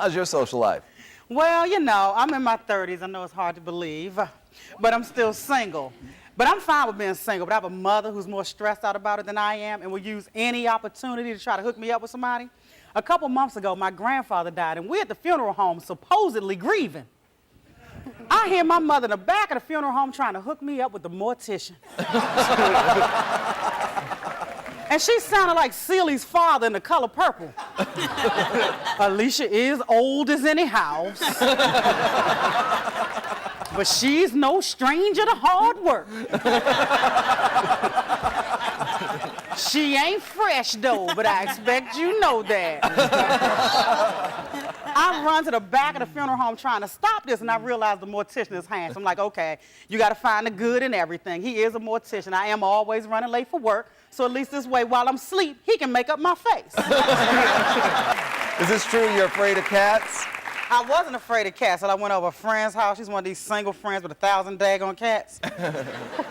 How's your social life? Well, you know, I'm in my 30s. I know it's hard to believe, but I'm still single. But I'm fine with being single, but I have a mother who's more stressed out about it than I am and will use any opportunity to try to hook me up with somebody. A couple months ago, my grandfather died, and we're at the funeral home supposedly grieving. I hear my mother in the back of the funeral home trying to hook me up with the mortician. And she sounded like Celie's father in The Color Purple. Alicia is old as any house, but she's no stranger to hard work. She ain't fresh though, but I expect you know that. I run to the back of the funeral home trying to stop this, and I realize the mortician is handsome. I'm like, okay, you got to find the good in everything. He is a mortician. I am always running late for work, so at least this way, while I'm asleep, he can make up my face. Is this true? You're afraid of cats? I wasn't afraid of cats until I went over a friend's house. She's one of these single friends with 1,000 daggone cats.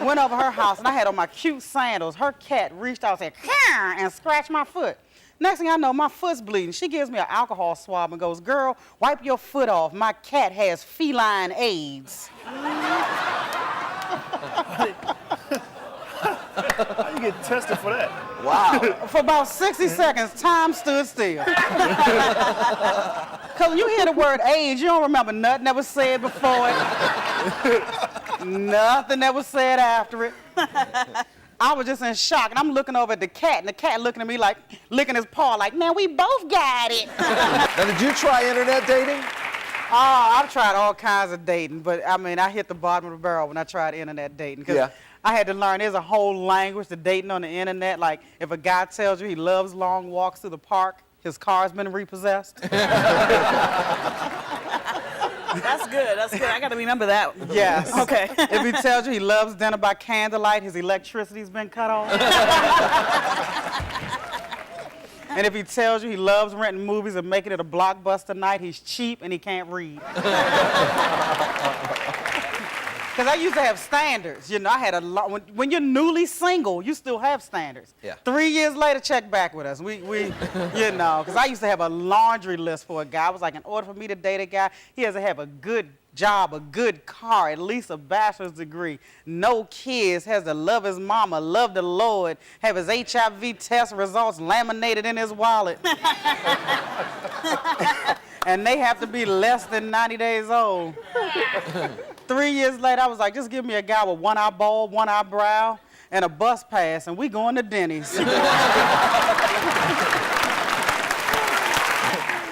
Went over her house, and I had on my cute sandals. Her cat reached out and said, "Caw," and scratched my foot. Next thing I know, my foot's bleeding. She gives me an alcohol swab and goes, "Girl, wipe your foot off. My cat has feline AIDS." How you get tested for that? Wow. For about 60 seconds, time stood still. Because when you hear the word AIDS, you don't remember nothing that was said before it. Nothing that was said after it. I was just in shock, and I'm looking over at the cat, and the cat looking at me like, licking his paw like, "Man, we both got it." Now, did you try internet dating? Oh, I've tried all kinds of dating, but I mean, I hit the bottom of the barrel when I tried internet dating. Cause I had to learn there's a whole language to dating on the internet. Like, if a guy tells you he loves long walks through the park, his car's been repossessed. That's good. That's good. I got to remember that. Yes. Okay. If he tells you he loves dinner by candlelight, his electricity's been cut off. And if he tells you he loves renting movies and making it a blockbuster night, he's cheap and he can't read. Because I used to have standards. You know, I had a lot. When you're newly single, you still have standards. Yeah. 3 years later, check back with us. We you know, because I used to have a laundry list for a guy. I was like, in order for me to date a guy, he has to have a good job, a good car, at least a bachelor's degree, no kids, has to love his mama, love the Lord, have his HIV test results laminated in his wallet. And they have to be less than 90 days old. 3 years later, I was like, just give me a guy with one eyeball, one eyebrow, and a bus pass, and we going to Denny's.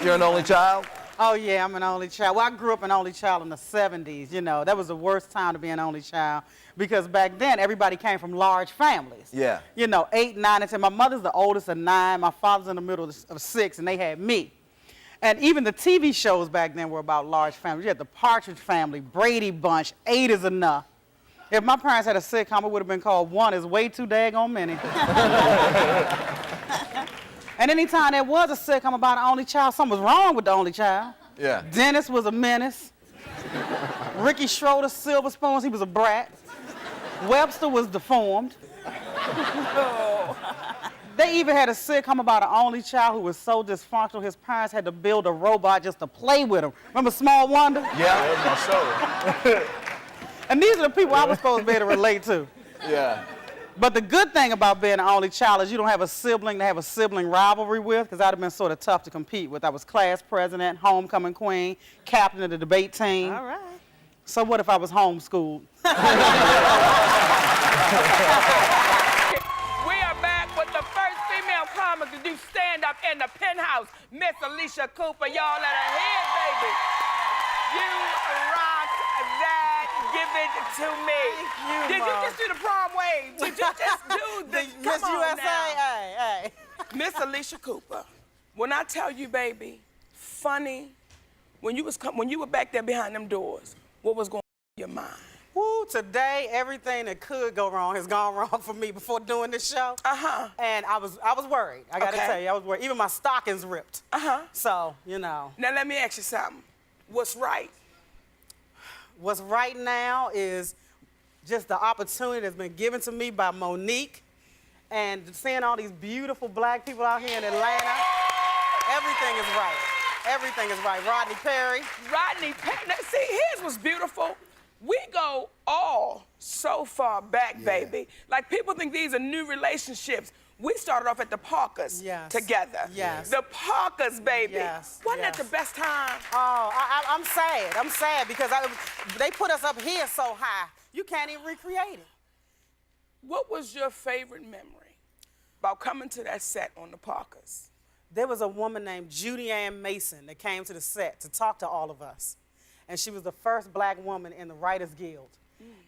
You're an only child? Oh, yeah, I'm an only child. Well, I grew up an only child in the 70s, you know. That was the worst time to be an only child because back then, everybody came from large families. Yeah. You know, 8, 9, and 10. My mother's the oldest of 9. My father's in the middle of 6, and they had me. And even the TV shows back then were about large families. You had the Partridge Family, Brady Bunch, 8 is enough. If my parents had a sitcom, it would have been called One is way too daggone many. And anytime there was a sitcom about an only child, something was wrong with the only child. Yeah. Dennis was a menace. Ricky Schroeder, Silver Spoons, he was a brat. Webster was deformed. They even had a sitcom about an only child who was so dysfunctional, his parents had to build a robot just to play with him. Remember Small Wonder? Yeah. That was my show. And these are the people I was supposed to be able to relate to. Yeah. But the good thing about being an only child is you don't have a sibling to have a sibling rivalry with, because that would have been sort of tough to compete with. I was class president, homecoming queen, captain of the debate team. All right. So what if I was homeschooled? We are back with the first female comic to do stand-up in the penthouse, Miss Alicia Cooper. Y'all let her hear, baby. You rock that. Give it to me. Thank you, Did you just do the prom wave? Did you just do the Miss come on USA? now. Hey. Miss Alicia Cooper, when I tell you, baby, funny, when you were back there behind them doors, what was going on in your mind? Woo, today, everything that could go wrong has gone wrong for me before doing this show. Uh-huh. And I was worried. I got to tell you, I was worried. Even my stockings ripped. Uh-huh. So, you know. Now, let me ask you something. What's right? What's right now is just the opportunity that's been given to me by Monique and seeing all these beautiful black people out here in Atlanta. Everything is right. Everything is right. Rodney Perry. Rodney Perry. Now, see, here's what's beautiful. We go all so far back, baby. Like, people think these are new relationships. We started off at the Parkers together. Yes. The Parkers, baby. Yes. Wasn't that the best time? Oh, I'm sad. I'm sad because they put us up here so high, you can't even recreate it. What was your favorite memory about coming to that set on the Parkers? There was a woman named Judy Ann Mason that came to the set to talk to all of us. And she was the first black woman in the Writers Guild.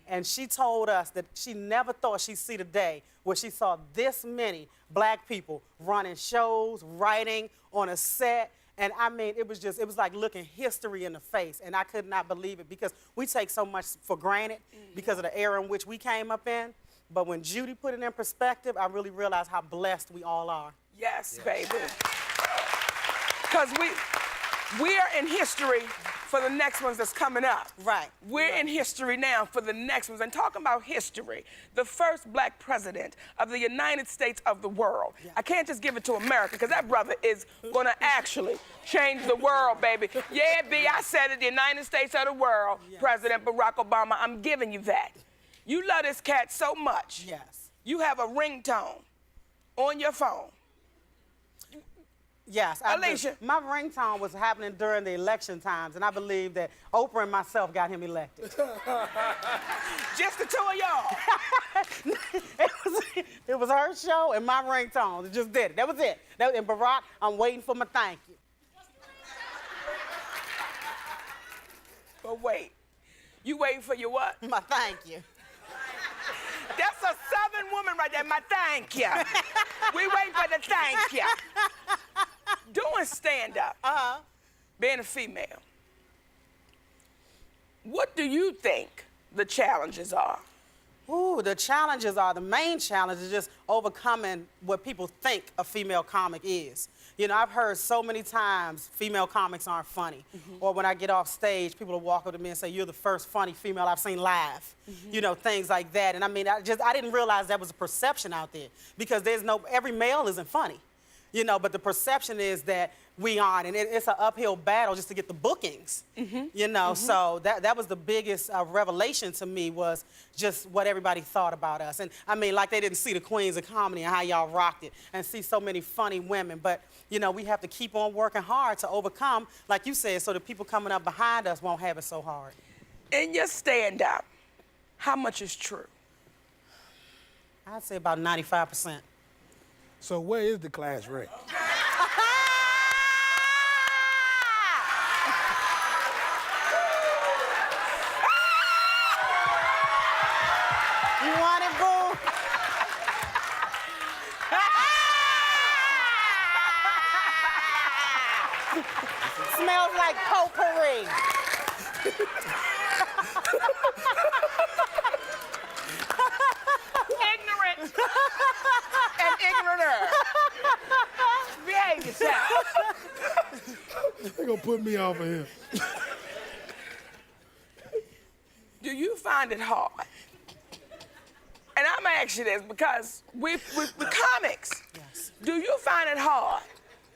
And she told us that she never thought she'd see the day where she saw this many black people running shows, writing on a set. And I mean, it was like looking history in the face. And I could not believe it because we take so much for granted because of the era in which we came up in. But when Judy put it in perspective, I really realized how blessed we all are. Yes, baby. Because we are in history for the next ones that's coming up. Right. We're in history now for the next ones. And talking about history, the first black president of the United States of the world. I can't just give it to America, because that brother is gonna actually change the world, baby. Yeah, B, I said it, the United States of the world, President Barack Obama, I'm giving you that. You love this cat so much. Yes. You have a ringtone on your phone. Yes, Alicia. My ringtone was happening during the election times, and I believe that Oprah and myself got him elected. Just the two of y'all. it was her show and my ringtone. It just did it. That was it. And Barack, I'm waiting for my thank you. But wait, you waiting for your what? My thank you. That's a Southern woman right there, my thank you. We waiting for the thank you. Doing stand-up, being a female, what do you think the challenges are? Ooh, the main challenge is just overcoming what people think a female comic is. You know, I've heard so many times female comics aren't funny. Or when I get off stage, people will walk up to me and say, you're the first funny female I've seen live. You know, things like that. And I mean, I didn't realize that was a perception out there, because every male isn't funny. You know, but the perception is that we aren't, and it's an uphill battle just to get the bookings. You know, so that was the biggest revelation to me, was just what everybody thought about us. And I mean, like, they didn't see the Queens of Comedy and how y'all rocked it, and see so many funny women. But, you know, we have to keep on working hard to overcome, like you said, so the people coming up behind us won't have it so hard. In your stand-up, how much is true? I'd say about 95%. So where is the class rate? You want it, boo? Smells like potpourri. Ignorant and ignoranter. Behave yourself. They're gonna put me off of here. Do you find it hard? And I'm gonna ask you this because we're comics. Yes. Do you find it hard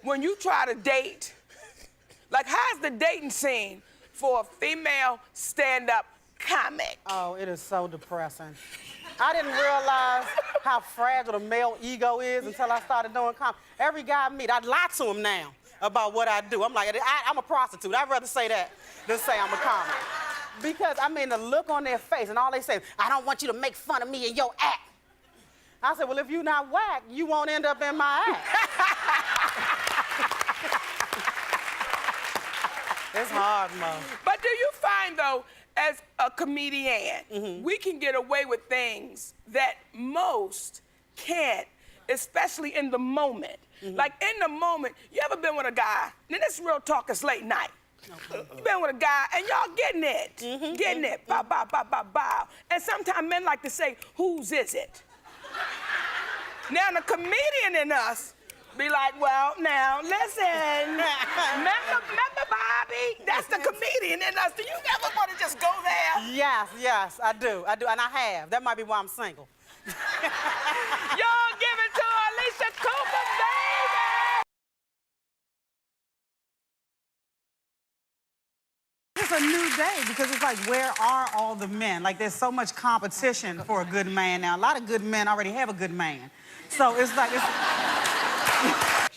when you try to date? Like, how's the dating scene for a female stand-up comic? Oh, it is so depressing. I didn't realize how fragile the male ego is until I started doing comedy. Every guy I meet, I lie to him now about what I do. I'm like, I'm a prostitute. I'd rather say that than say I'm a comic. Because, I mean, the look on their face, and all they say is, I don't want you to make fun of me in your act. I said, well, if you're not whack, you won't end up in my act. It's hard, Mo. But do you find, though, as a comedian, we can get away with things that most can't, especially in the moment. Like, in the moment, you ever been with a guy, and this real talk, it's late night. You been with a guy, and y'all getting it. Getting it. Bow, bow, bow, bow, bow. And sometimes men like to say, whose is it? Now, the comedian in us be like, well, now, listen. Remember Bobby? That's the comedian in us. Do you ever want to just go there? Yes, I do, and I have. That might be why I'm single. Y'all give it to Alicia Cooper, baby! day because it's like, where are all the men? Like, there's so much competition for a good man now. A lot of good men already have a good man. So it's like,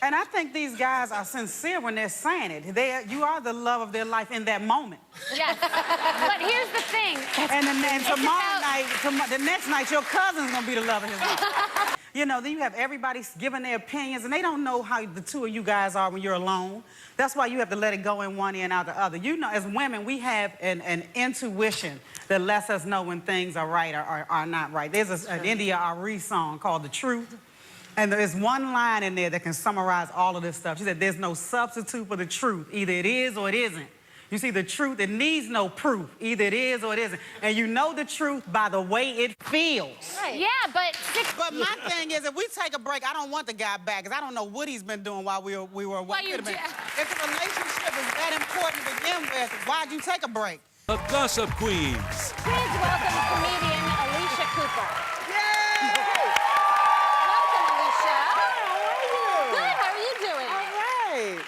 and I think these guys are sincere when they're saying it. You are the love of their life in that moment. Yes. But here's the thing. And then tomorrow night, the next night, your cousin's gonna be the love of his life. You know, then you have everybody giving their opinions, and they don't know how the two of you guys are when you're alone. That's why you have to let it go in one ear and out the other. You know, as women, we have an intuition that lets us know when things are right or are not right. There's an India Arie song called The Truth, and there's one line in there that can summarize all of this stuff. She said, there's no substitute for the truth. Either it is or it isn't. You see, the truth, it needs no proof. Either it is or it isn't. And you know the truth by the way it feels. Right. Yeah, but... But my thing is, if we take a break, I don't want the guy back, because I don't know what he's been doing while we were away. If the relationship is that important to begin with, why'd you take a break? The Gossip Queens. Please welcome comedian Alicia Cooper. Yay! Welcome, Alicia. How are you? Good, how are you doing? All right.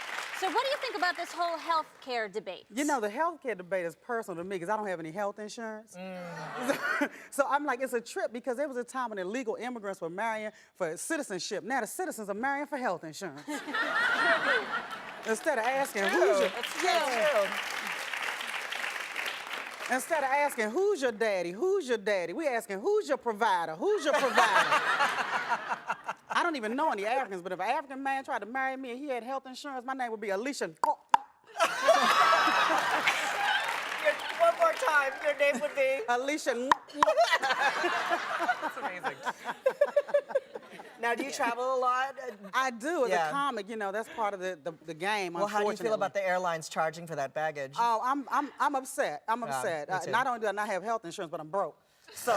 So what do you think about this whole health care debate? You know, the health care debate is personal to me because I don't have any health insurance. So I'm like, it's a trip because there was a time when illegal immigrants were marrying for citizenship. Now the citizens are marrying for health insurance. Instead of asking who's your... Instead of asking who's your daddy, we asking who's your provider, I don't even know any Africans, but if an African man tried to marry me and he had health insurance, my name would be Alicia. One more time, your name would be? Alicia. That's amazing. Now, do you travel a lot? I do, as a comic, you know, that's part of the game, Well, how do you feel about the airlines charging for that baggage? Oh, I'm upset. I'm upset. Not only do I not have health insurance, but I'm broke. So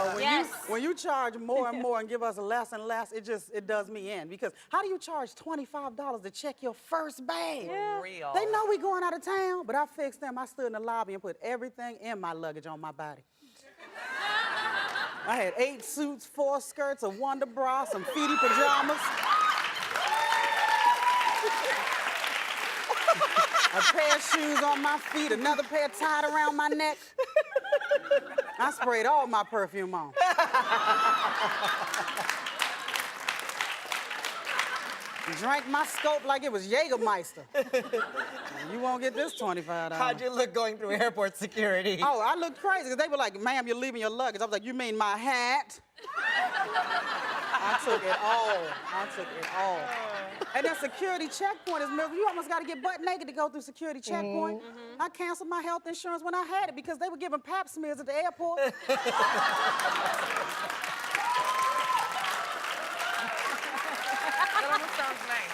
when you charge more and more and give us less and less, it does me in. Because how do you charge $25 to check your first bag? Real. They know we going out of town, but I fixed them. I stood in the lobby and put everything in my luggage on my body. I had 8 suits, 4 skirts, a Wonder bra, some Feety pajamas. A pair of shoes on my feet, another pair tied around my neck. I sprayed all my perfume on. Drank my scope like it was Jägermeister. You won't get this $25. How'd you look going through airport security? Oh, I looked crazy, because they were like, ma'am, you're leaving your luggage. I was like, you mean my hat? I took it all. And that security checkpoint is miserable. You almost got to get butt naked to go through security checkpoint. I canceled my health insurance when I had it because they were giving pap smears at the airport. Sounds nice.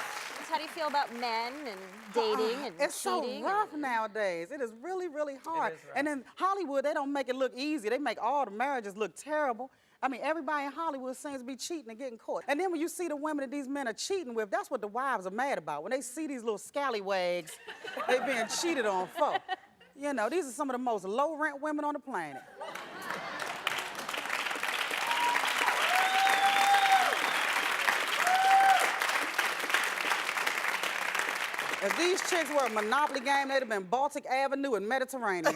How do you feel about men and dating and It's cheating? so rough nowadays. It is really, really hard. It is rough. And in Hollywood, they don't make it look easy. They make all the marriages look terrible. I mean, everybody in Hollywood seems to be cheating and getting caught. And then when you see the women that these men are cheating with, that's what the wives are mad about. When they see these little scallywags, they being cheated on for. You know, these are some of the most low-rent women on the planet. If these chicks were a Monopoly game, they'd have been Baltic Avenue and Mediterranean.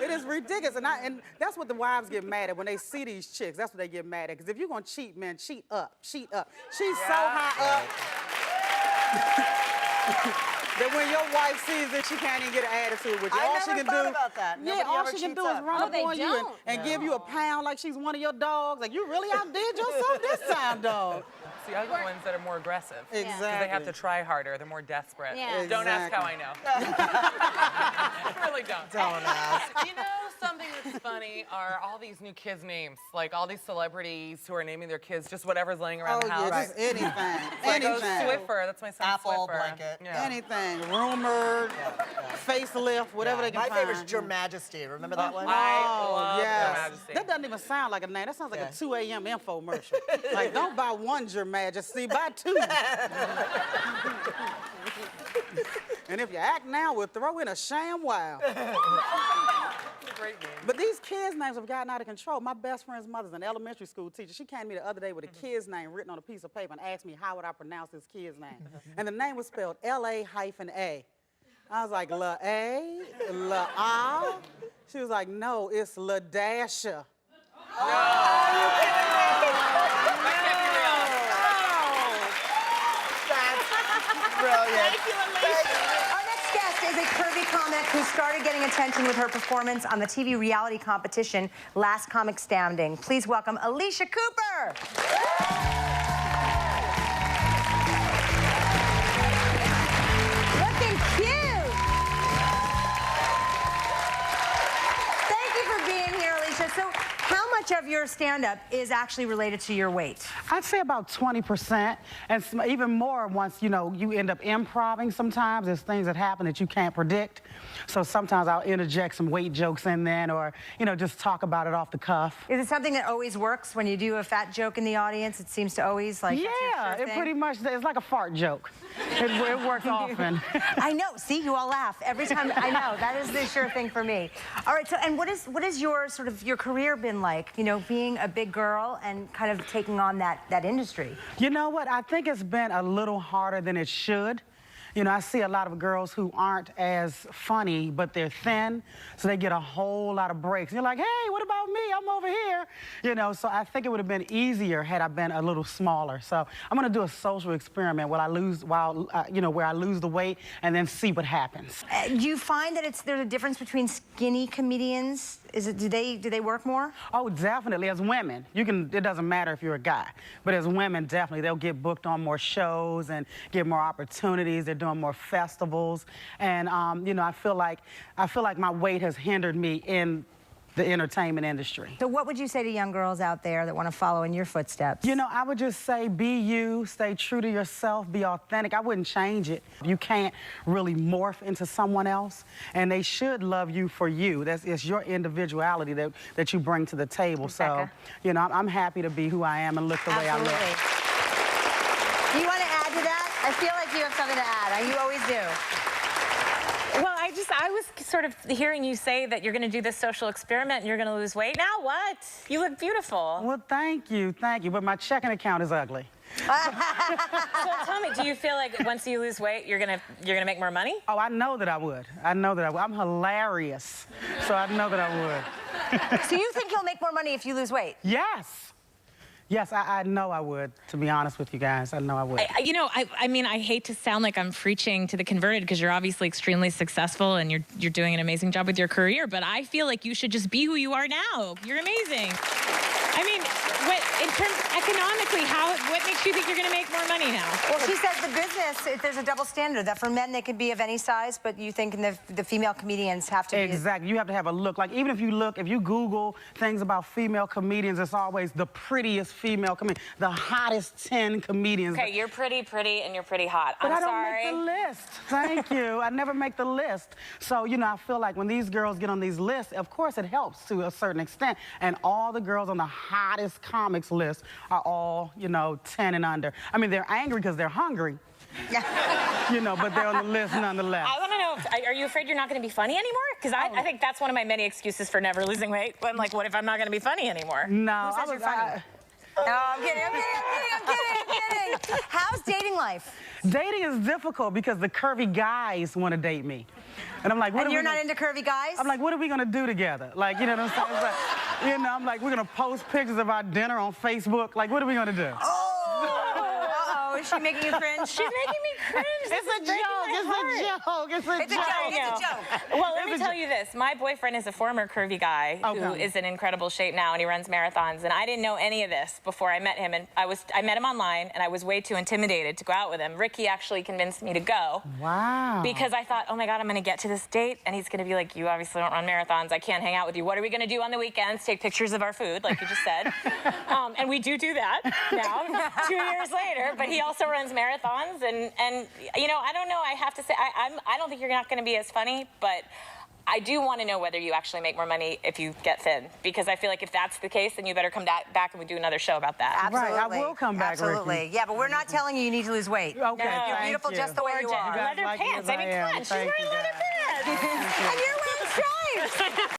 It is ridiculous, and that's what the wives get mad at when they see these chicks. That's what they get mad at, because if you're gonna cheat, man, cheat up, cheat up. She's so high up that when your wife sees that she can't even get an attitude with you, all she can do, about that. yeah, all she can do is run up on you and give you a pound like she's one of your dogs. Like, you really outdid yourself this time, dog. It's the other ones that are more aggressive. Exactly. Because they have to try harder. They're more desperate. Yeah. Don't ask how I know. Really don't. Don't ask. You know, something that's funny are all these new kids' names. Like all these celebrities who are naming their kids just whatever's laying around the house. Yeah, just anything. Like, oh, Anything. Swiffer, that's my son Apple, Swiffer. blanket. Yeah. Anything. Rumored, facelift, whatever they can My find. favorite is Your Majesty. Remember that one? I love Your yes. Majesty. That doesn't even sound like a name. That sounds like a 2 a.m. infomercial. Like, don't buy one Your Majesty, buy 2. And if you act now, we'll throw in a sham wow. Great name. But these kids' names have gotten out of control. My best friend's mother's an elementary school teacher. She came to me the other day with a kid's name written on a piece of paper and asked me how would I pronounce this kid's name. And the name was spelled L-A-A. I was like, La A, La A. She was like, no, it's La Dasha. Brilliant. Our next guest is a curvy comic who started getting attention with her performance on the TV reality competition Last Comic Standing. Please welcome Alicia Cooper. Looking cute. Thank you for being here, Alicia. So, how much of your stand-up is actually related to your weight? I'd say about 20%, and even more once, you know, you end up improvising sometimes. There's things that happen that you can't predict. So sometimes I'll interject some weight jokes in then, or, you know, just talk about it off the cuff. Is it something that always works when you do a fat joke in the audience? It seems to always, like, that's your Yeah, sure it thing? pretty much, it's like a fart joke. It works often. I know. See, you all laugh every time. I know. That is the sure thing for me. All right. So, and what is your sort of your career been like? You know, being a big girl and kind of taking on that industry. You know what? I think it's been a little harder than it should. You know, I see a lot of girls who aren't as funny, but they're thin, so they get a whole lot of breaks. You're like, hey, what about me? I'm over here. You know, so I think it would have been easier had I been a little smaller. So I'm going to do a social experiment where I lose the weight and then see what happens. Do you find that there's a difference between skinny comedians? Do they work more? Oh, definitely. As women, it doesn't matter if you're a guy, but as women, definitely, they'll get booked on more shows and get more opportunities. They're doing more festivals, and you know, I feel like my weight has hindered me in the entertainment industry. So what would you say to young girls out there that want to follow in your footsteps? You know, I would just say be you, stay true to yourself, be authentic. I wouldn't change it. You can't really morph into someone else, and they should love you for you. It's your individuality that you bring to the table. So, you know, I'm happy to be who I am and look the way I look. Do you want to add to that? I feel like you have something to add. You always do. Well, I was sort of hearing you say that you're going to do this social experiment and you're going to lose weight. Now what? You look beautiful. Well, thank you, but my checking account is ugly. So tell me, do you feel like once you lose weight, you're gonna make more money? Oh, I know that I would. I'm hilarious, so I know that I would. So you think you'll make more money if you lose weight? Yes. Yes, I know I would, to be honest with you guys. I know I would. I mean, I hate to sound like I'm preaching to the converted because you're obviously extremely successful and you're doing an amazing job with your career, but I feel like you should just be who you are now. You're amazing. I mean, in terms economically, what makes you think you're going to make more money now? Well, she says the business, there's a double standard, that for men they can be of any size, but you think the female comedians have to be... Exactly. You have to have a look. Like, even if you Google things about female comedians, it's always the prettiest female comedian, the hottest 10 comedians. Okay, you're pretty, and you're pretty hot. But I'm I don't sorry. make the list. Thank you. I never make the list. So, you know, I feel like when these girls get on these lists, of course it helps to a certain extent. And all the girls on the hottest comics list are all, you know, 10 and under. I mean, they're angry because they're hungry. You know, but they're on the list nonetheless. I want to know, are you afraid you're not going to be funny anymore? Because I think that's one of my many excuses for never losing weight. I'm like, what if I'm not going to be funny anymore? No, Who says you're funny? No, I'm kidding. How's dating life? Dating is difficult because the curvy guys want to date me. And I'm like, what? And you're not into curvy guys? I'm like, what are we gonna do together? Like, you know what I'm saying? It's like, you know, I'm like, we're gonna post pictures of our dinner on Facebook. Like, what are we gonna do? Oh, is she making you cringe? She's making me cringe. It's a joke. It's a joke. Well, let me tell you this. My boyfriend is a former curvy guy who is in incredible shape now, and he runs marathons. And I didn't know any of this before I met him. And I met him online, and I was way too intimidated to go out with him. Ricky actually convinced me to go. Wow. Because I thought, oh my God, I'm going to get to this date, and he's going to be like, you obviously don't run marathons. I can't hang out with you. What are we going to do on the weekends? Take pictures of our food, like you just said. And we do that now, 2 years later. But he also runs marathons, and you know, I don't know. I have to say, I don't think you're not going to be as funny, but I do want to know whether you actually make more money if you get thin, because I feel like if that's the case, then you better come back and we do another show about that. Absolutely. Right, I will come back, Absolutely. Ricky. Yeah, but we're not telling you need to lose weight. Okay, No. You're beautiful just the way you are. Leather pants. I mean, come on, she's wearing leather pants. And you're wearing stripes.